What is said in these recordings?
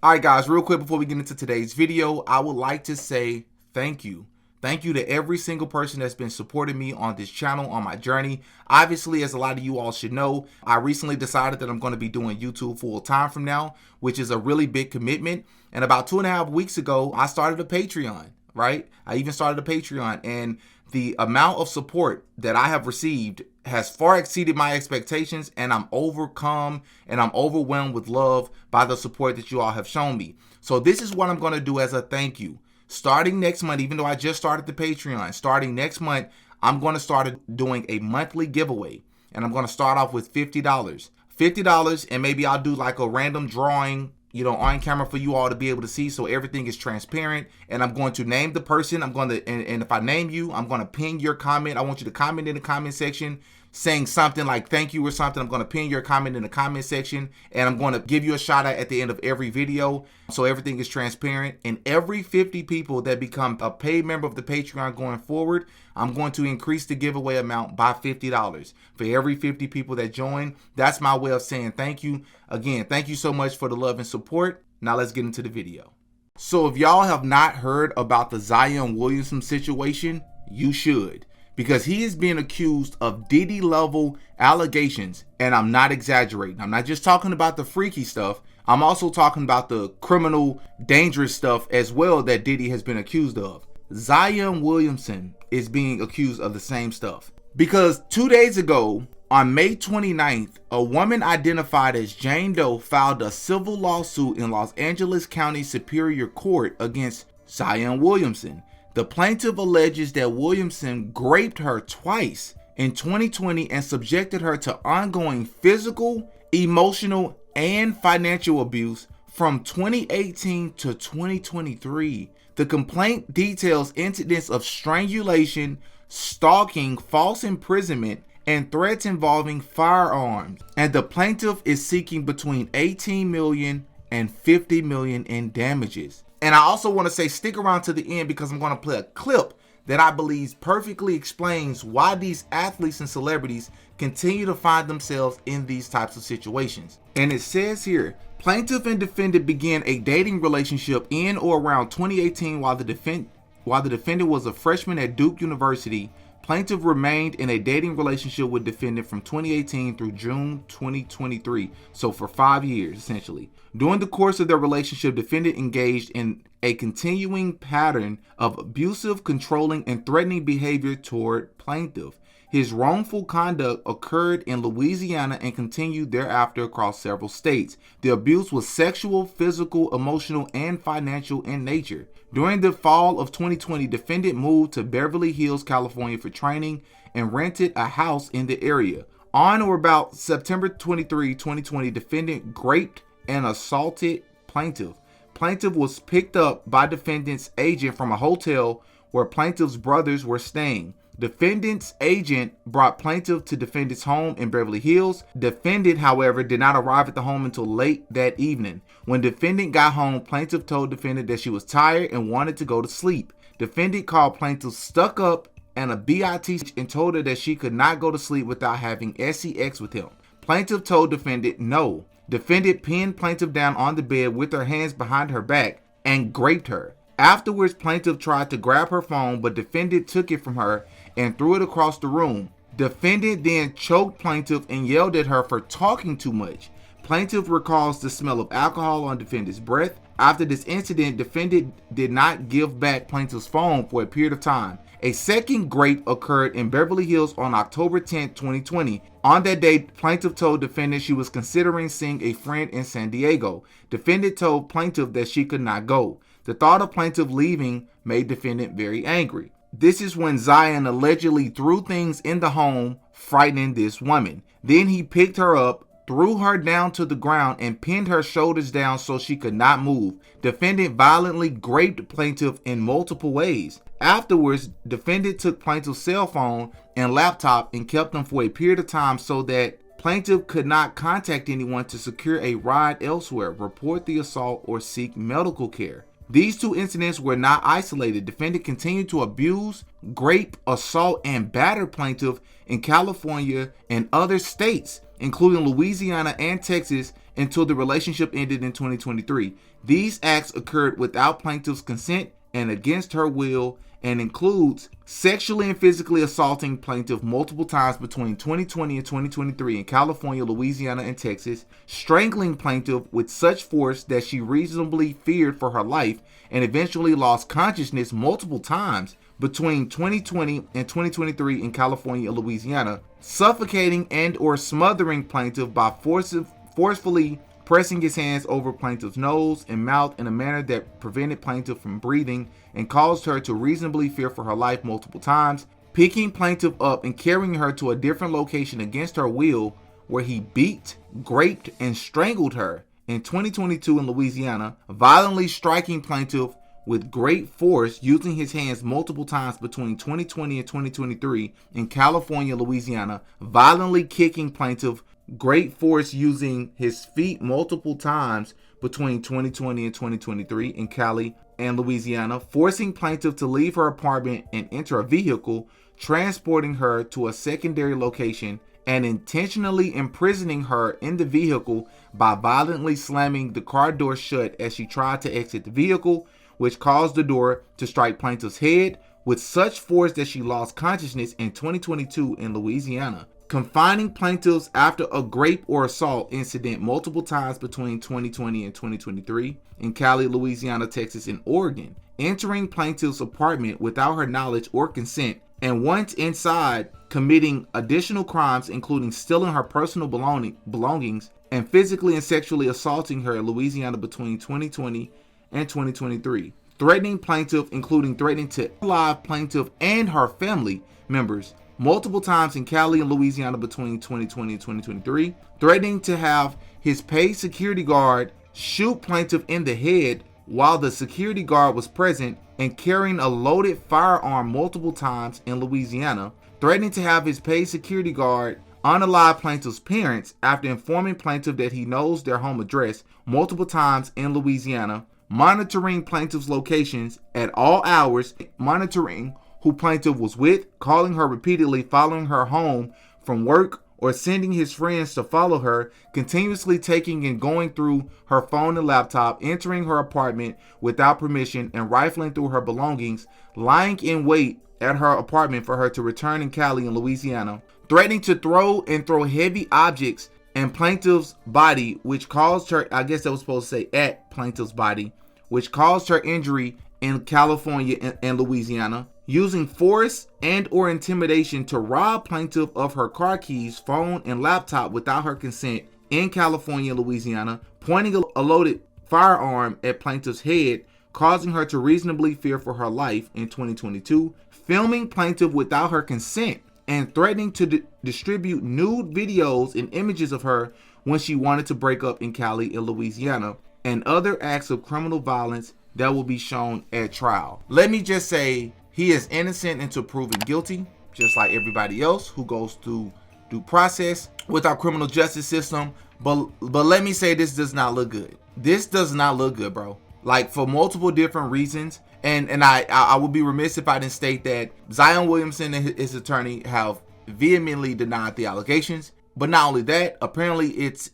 All right, guys, real quick before we get into today's video, I would like to say thank you. Thank you to every single person that's been supporting me on this channel, on my journey. Obviously, as a lot of you all should know, I recently decided that I'm going to be doing YouTube full time from now, which is a really big commitment. And about 2.5 weeks ago, I started a Patreon, right? I even started a Patreon, and the amount of support that I have received has far exceeded my expectations, and I'm overcome and I'm overwhelmed with love by the support that you all have shown me. So this is what I'm going to do as a thank you. Starting next month, even though I just started the Patreon, starting next month, I'm going to start doing a monthly giveaway, and I'm going to start off with $50. $50, and maybe I'll do like a random drawing, on camera for you all to be able to see, so everything is transparent. And I'm going to name the person. And if I name you, I'm going to pin your comment. I want you to comment in the comment section saying something like thank you or something. I'm going to pin your comment in the comment section, and I'm going to give you a shout out at the end of every video, so everything is transparent. And every 50 people that become a paid member of the Patreon going forward, I'm going to increase the giveaway amount by $50 for every 50 people that join. That's my way of saying thank you. Again, thank you so much for the love and support. Now let's get into the video. So if y'all have not heard about the Zion Williamson situation, you should, because he is being accused of Diddy level allegations. And I'm not exaggerating. I'm not just talking about the freaky stuff. I'm also talking about the criminal, dangerous stuff as well that Diddy has been accused of. Zion Williamson is being accused of the same stuff, because 2 days ago, on May 29th, a woman identified as Jane Doe filed a civil lawsuit in Los Angeles County Superior Court against Zion Williamson. The plaintiff alleges that Williamson raped her twice in 2020 and subjected her to ongoing physical, emotional, and financial abuse from 2018 to 2023. The complaint details incidents of strangulation, stalking, false imprisonment, and threats involving firearms. And the plaintiff is seeking between $18 million and $50 million in damages. And I also want to say, stick around to the end, because I'm going to play a clip that I believe perfectly explains why these athletes and celebrities continue to find themselves in these types of situations. And it says here, plaintiff and defendant began a dating relationship in or around 2018 while the defendant was a freshman at Duke University. Plaintiff remained in a dating relationship with defendant from 2018 through June 2023, so for 5 years essentially. During the course of their relationship, defendant engaged in a continuing pattern of abusive, controlling, and threatening behavior toward plaintiff. His wrongful conduct occurred in Louisiana and continued thereafter across several states. The abuse was sexual, physical, emotional, and financial in nature. During the fall of 2020, defendant moved to Beverly Hills, California for training and rented a house in the area. On or about September 23, 2020, defendant raped and assaulted plaintiff. Plaintiff was picked up by defendant's agent from a hotel where plaintiff's brothers were staying. Defendant's agent brought plaintiff to defendant's home in Beverly Hills. Defendant, however, did not arrive at the home until late that evening. When defendant got home, plaintiff told defendant that she was tired and wanted to go to sleep. Defendant called plaintiff stuck up and a bitch and told her that she could not go to sleep without having sex with him. Plaintiff told defendant no. Defendant pinned plaintiff down on the bed with her hands behind her back and raped her. Afterwards, plaintiff tried to grab her phone, but defendant took it from her and threw it across the room. Defendant then choked plaintiff and yelled at her for talking too much. Plaintiff recalls the smell of alcohol on defendant's breath. After this incident, defendant did not give back plaintiff's phone for a period of time. A second rape occurred in Beverly Hills on October 10, 2020. On that day, plaintiff told defendant she was considering seeing a friend in San Diego. Defendant told plaintiff that she could not go. The thought of plaintiff leaving made defendant very angry. This is when Zion allegedly threw things in the home, frightening this woman. Then he picked her up, threw her down to the ground, and pinned her shoulders down so she could not move. Defendant violently raped plaintiff in multiple ways. Afterwards, defendant took plaintiff's cell phone and laptop and kept them for a period of time so that plaintiff could not contact anyone to secure a ride elsewhere, report the assault, or seek medical care. These two incidents were not isolated. Defendant continued to abuse, rape, assault, and batter plaintiff in California and other states. including Louisiana and Texas, until the relationship ended in 2023. These acts occurred without plaintiff's consent and against her will, and includes sexually and physically assaulting plaintiff multiple times between 2020 and 2023 in California, Louisiana, and Texas, strangling plaintiff with such force that she reasonably feared for her life and eventually lost consciousness multiple times between 2020 and 2023 in California, Louisiana, suffocating and or smothering plaintiff by forcefully pressing his hands over plaintiff's nose and mouth in a manner that prevented plaintiff from breathing and caused her to reasonably fear for her life multiple times, picking plaintiff up and carrying her to a different location against her will, where he beat, raped, and strangled her in 2022 in Louisiana, violently striking plaintiff with great force using his hands multiple times between 2020 and 2023 in California, Louisiana, violently kicking plaintiff great force using his feet multiple times between 2020 and 2023 in Cali and Louisiana, forcing plaintiff to leave her apartment and enter a vehicle, transporting her to a secondary location, and intentionally imprisoning her in the vehicle by violently slamming the car door shut as she tried to exit the vehicle, which caused the door to strike plaintiff's head with such force that she lost consciousness in 2022 in Louisiana. Confining plaintiffs after a rape or assault incident multiple times between 2020 and 2023 in Cali, Louisiana, Texas, and Oregon. Entering plaintiff's apartment without her knowledge or consent, and once inside, committing additional crimes including stealing her personal belongings and physically and sexually assaulting her in Louisiana between 2020 and 2023. Threatening plaintiff, including threatening to alive plaintiff and her family members multiple times in Cali and Louisiana between 2020 and 2023, threatening to have his paid security guard shoot plaintiff in the head while the security guard was present, and carrying a loaded firearm multiple times in Louisiana, threatening to have his paid security guard unalive plaintiff's parents after informing plaintiff that he knows their home address multiple times in Louisiana, monitoring plaintiff's locations at all hours, monitoring who plaintiff was with, calling her repeatedly, following her home from work, or sending his friends to follow her, continuously taking and going through her phone and laptop, entering her apartment without permission and rifling through her belongings, lying in wait at her apartment for her to return in Cali and Louisiana, threatening to throw heavy objects in plaintiff's body, which caused her, I guess I was supposed to say at plaintiff's body, which caused her injury in California and Louisiana, using force and or intimidation to rob plaintiff of her car keys, phone, and laptop without her consent in California and Louisiana, pointing a loaded firearm at plaintiff's head, causing her to reasonably fear for her life in 2022, filming plaintiff without her consent, and threatening to distribute nude videos and images of her when she wanted to break up in Cali and Louisiana, and other acts of criminal violence that will be shown at trial. Let me just say, he is innocent until proven guilty, just like everybody else who goes through due process with our criminal justice system. But let me say, this does not look good. This does not look good, bro. Like, for multiple different reasons. And I would be remiss if I didn't state that Zion Williamson and his attorney have vehemently denied the allegations. But not only that, apparently it's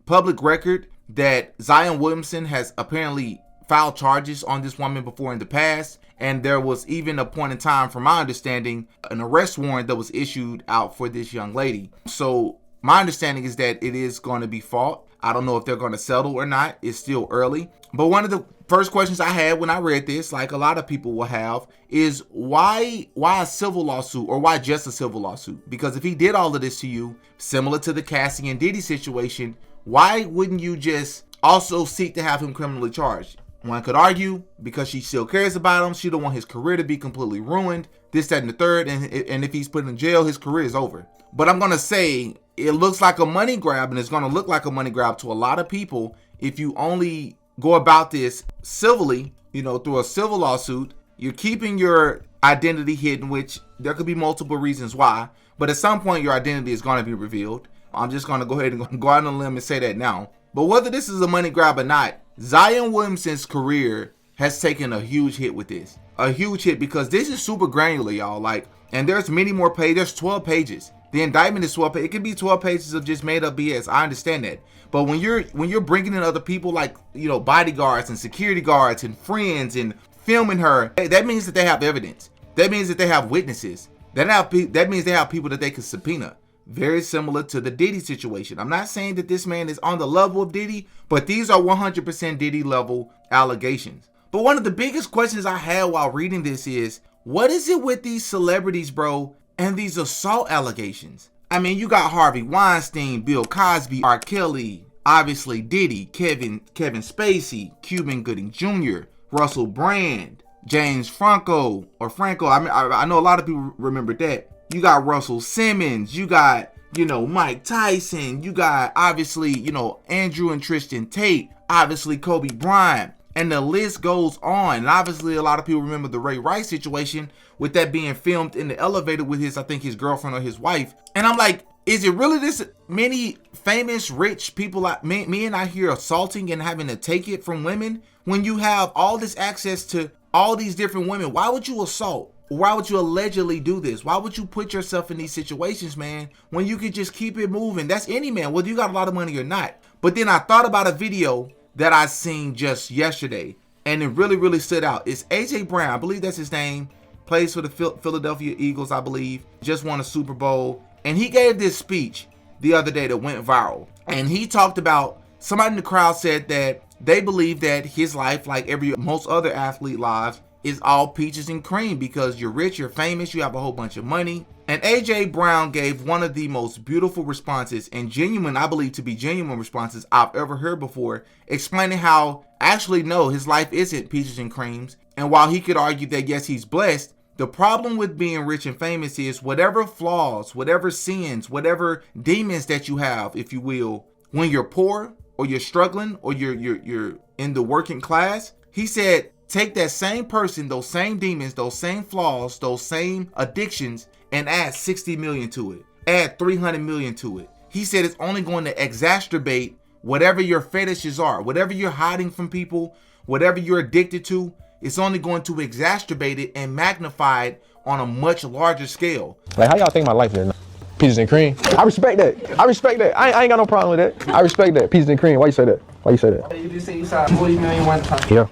public record that Zion Williamson has apparently filed charges on this woman before in the past, and there was even a point in time, from my understanding, an arrest warrant that was issued out for this young lady. So my understanding is that it is going to be fought. I don't know if they're going to settle or not. It's still early. But one of the first questions I had when I read this, like a lot of people will have, is why a civil lawsuit, or why just a civil lawsuit? Because if he did all of this to you, similar to the Cassie and Diddy situation, why wouldn't you just also seek to have him criminally charged? One could argue because she still cares about him. She don't want his career to be completely ruined. This, that, and the third. And if he's put in jail, his career is over. But I'm going to say it looks like a money grab, and it's going to look like a money grab to a lot of people if you only go about this civilly, through a civil lawsuit. You're keeping your identity hidden, which there could be multiple reasons why. But at some point, your identity is going to be revealed. I'm just going to go ahead and go out on a limb and say that now. But whether this is a money grab or not, Zion Williamson's career has taken a huge hit with this. A huge hit, because this is super granular, y'all. And there's many more pages. There's 12 pages. The indictment is 12 pages. It could be 12 pages of just made up BS. I understand that. But when you're bringing in other people like, you know, bodyguards and security guards and friends and filming her, that means that they have evidence. That means that they have witnesses. That means they have people that they can subpoena. Very similar to the Diddy situation. I'm not saying that this man is on the level of Diddy, but these are 100% Diddy level allegations. But one of the biggest questions I had while reading this is, what is it with these celebrities, bro, and these assault allegations? I mean, you got Harvey Weinstein, Bill Cosby, R. Kelly, obviously Diddy, Kevin Spacey, Cuban Gooding Jr., Russell Brand, James Franco. I know a lot of people remember that. You got Russell Simmons. You got, you know, Mike Tyson. You got, obviously, you know, Andrew and Tristan Tate. Obviously, Kobe Bryant. And the list goes on. And obviously, a lot of people remember the Ray Rice situation with that being filmed in the elevator with his girlfriend or his wife. And I'm like, is it really this many famous, rich people like me and I here assaulting and having to take it from women? When you have all this access to all these different women, why would you assault? Why would you allegedly do this? Why would you put yourself in these situations, man, when you could just keep it moving? That's any man, whether you got a lot of money or not. But then I thought about a video that I seen just yesterday, and it really, really stood out. It's AJ Brown, I believe that's his name, plays for the Philadelphia Eagles, I believe, just won a Super Bowl. And he gave this speech the other day that went viral. And he talked about, somebody in the crowd said that they believe that his life, like most other athlete lives, is all peaches and cream because you're rich, you're famous, you have a whole bunch of money. And AJ Brown gave one of the most beautiful responses, and genuine, I believe to be genuine responses I've ever heard before, explaining how actually no, his life isn't peaches and creams. And while he could argue that yes, he's blessed, the problem with being rich and famous is whatever flaws, whatever sins, whatever demons that you have, if you will, when you're poor or you're struggling or you're in the working class, he said, take that same person, those same demons, those same flaws, those same addictions, and add 60 million to it. Add 300 million to it. He said it's only going to exacerbate whatever your fetishes are, whatever you're hiding from people, whatever you're addicted to, it's only going to exacerbate it and magnify it on a much larger scale. Like, how y'all think my life is? Peaches and cream. I respect that. I respect that. I ain't got no problem with that. I respect that. Peaches and cream. Why you say that? Why you say that? You just say you saw 40 million one time. Yeah.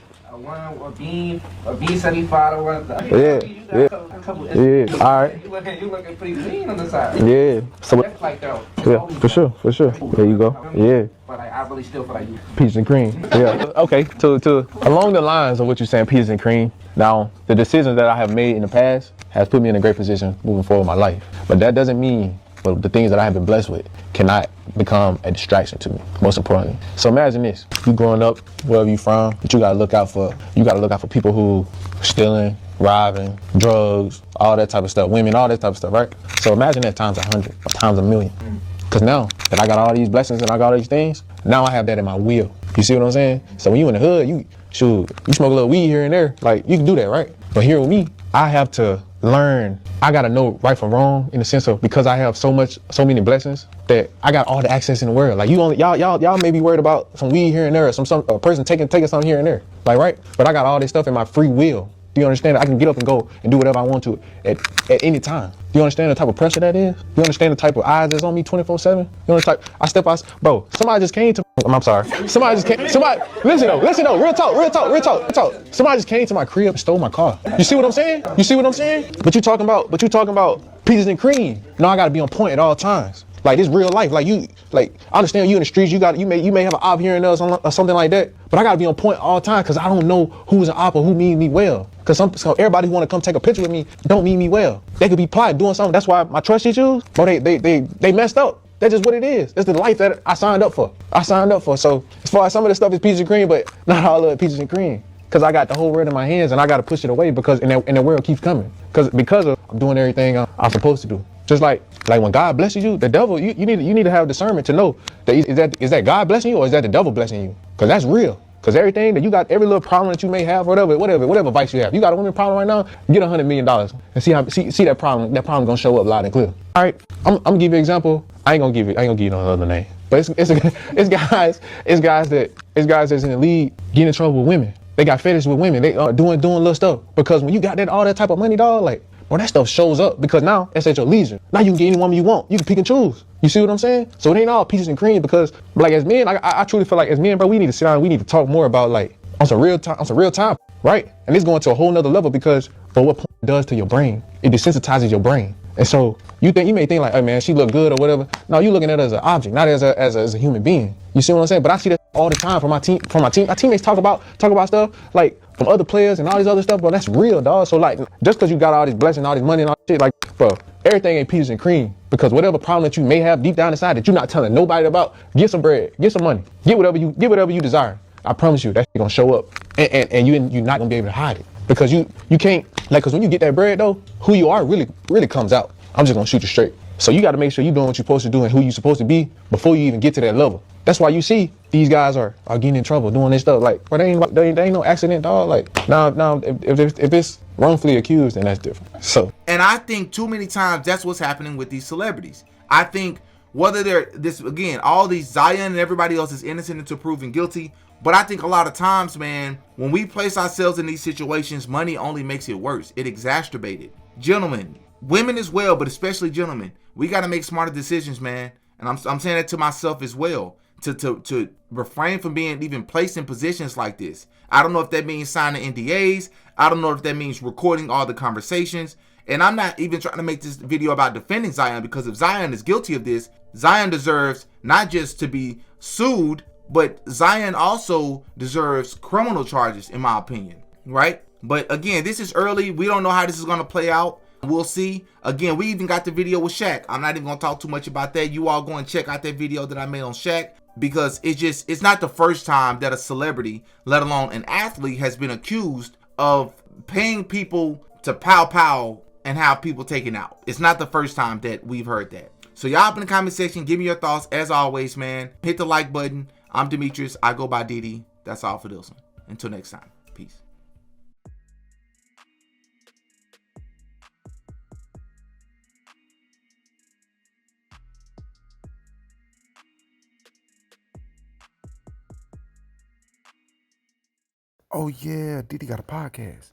A bean 75 or one. Yeah. All right. You looking pretty clean on the side. Yeah. So that's like though. Yeah, for sure. There you go. Yeah. But I really still feel like you. Peaches and cream. Yeah. Okay. To along the lines of what you're saying, peaches and cream. Now, the decisions that I have made in the past has put me in a great position moving forward in my life. But that doesn't mean the things that I have been blessed with cannot become a distraction to me, most importantly. So imagine this, you growing up, wherever you from, but you gotta look out for people who stealing, robbing, drugs, all that type of stuff, women, all that type of stuff, right? So imagine that times 100 or times a million. Because now that I got all these blessings and I got all these things, now I have that in my will. You see what I'm saying? So when you in the hood, you smoke a little weed here and there, like you can do that, right? But here with me, I have to learn. I gotta know right from wrong in the sense of, because I have so many blessings that I got all the access in the world. Like y'all may be worried about some weed here and there, or a person taking something here and there, like, right? But I got all this stuff in my free will. Do you understand? I can get up and go and do whatever I want to at any time. Do you understand the type of pressure that is? Do you understand the type of eyes that's on me 24/7? You know the type, I step out, bro, somebody just came to, I'm sorry. Listen though, real talk. Somebody just came to my crib and stole my car. You see what I'm saying? But you talking about peaches and cream. No, I gotta be on point at all times. Like, it's real life. Like, I understand you in the streets, you may have an op here and there or something like that, but I gotta be on point all the time, because I don't know who's an op or who mean me well. Because everybody who want to come take a picture with me don't mean me well. They could be plotting, doing something. That's why my trust issues, bro, they messed up. That's just what it is. It's the life that I signed up for. So as far as some of this stuff is peaches and cream, but not all of it peaches and cream. Because I got the whole world in my hands and I got to push it away, because and the world keeps coming. Because of I'm doing everything I'm supposed to do. Just like when God blesses you, the devil, you need to have discernment to know that is that God blessing you or is that the devil blessing you? Because that's real. Because everything that you got, every little problem that you may have, whatever vice you have, you got a women problem right now, get $100 million and see that problem gonna show up loud and clear. All right, I'm gonna give you an example. I ain't gonna give you no other name, but it's guys that's in the league getting in trouble with women. They got fetish with women. They doing little stuff, because when you got all that type of money, dog, like, Well, that stuff shows up because now it's at your leisure. Now you can get any woman you want. You can pick and choose. You see what I'm saying? So it ain't all peaches and cream because, like, as men, I truly feel like as men, bro, we need to sit down and we need to talk more about, like, on some real time, right? And it's going to a whole nother level because, but what porn does to your brain, it desensitizes your brain. And so you may think like, hey man, she look good or whatever. No, you looking at her as an object, not as a human being. You see what I'm saying? But I see that all the time from my team. My teammates talk about stuff like from other players and all this other stuff, bro. That's real, dog. So like, just because you got all this blessing, all this money and all this shit, like, bro, everything ain't peaches and cream. Because whatever problem that you may have deep down inside that you're not telling nobody about, get some bread, get some money, get whatever you desire. I promise you, that shit gonna show up, and you're not gonna be able to hide it because you can't, like, because when you get that bread though, who you are really comes out. I'm just gonna shoot you straight. So you got to make sure you're doing what you're supposed to do and who you're supposed to be before you even get to that level. That's why you see these guys are getting in trouble doing this stuff. Like, bro, they ain't no accident, dog. Like, now if it's wrongfully accused, then that's different. So, and I think too many times that's what's happening with these celebrities. I think whether they're this again, all these Zion and everybody else is innocent until proven guilty. But I think a lot of times, man, when we place ourselves in these situations, money only makes it worse. It exacerbates it. Gentlemen, women as well, but especially gentlemen, we got to make smarter decisions, man. And I'm saying that to myself as well, to refrain from being even placed in positions like this. I don't know if that means signing NDAs. I don't know if that means recording all the conversations. And I'm not even trying to make this video about defending Zion, because if Zion is guilty of this, Zion deserves not just to be sued, but Zion also deserves criminal charges, in my opinion, right? But again, this is early. We don't know how this is going to play out. We'll see. Again, we even got the video with Shaq. I'm not even going to talk too much about that. You all go and check out that video that I made on Shaq, because it's not the first time that a celebrity, let alone an athlete, has been accused of paying people to pow and have people taken out. It's not the first time that we've heard that. So y'all up in the comment section, give me your thoughts. As always, man, hit the like button. I'm Demetrius. I go by Diddy. That's all for this one. Until next time. Peace. Oh yeah, Diddy got a podcast.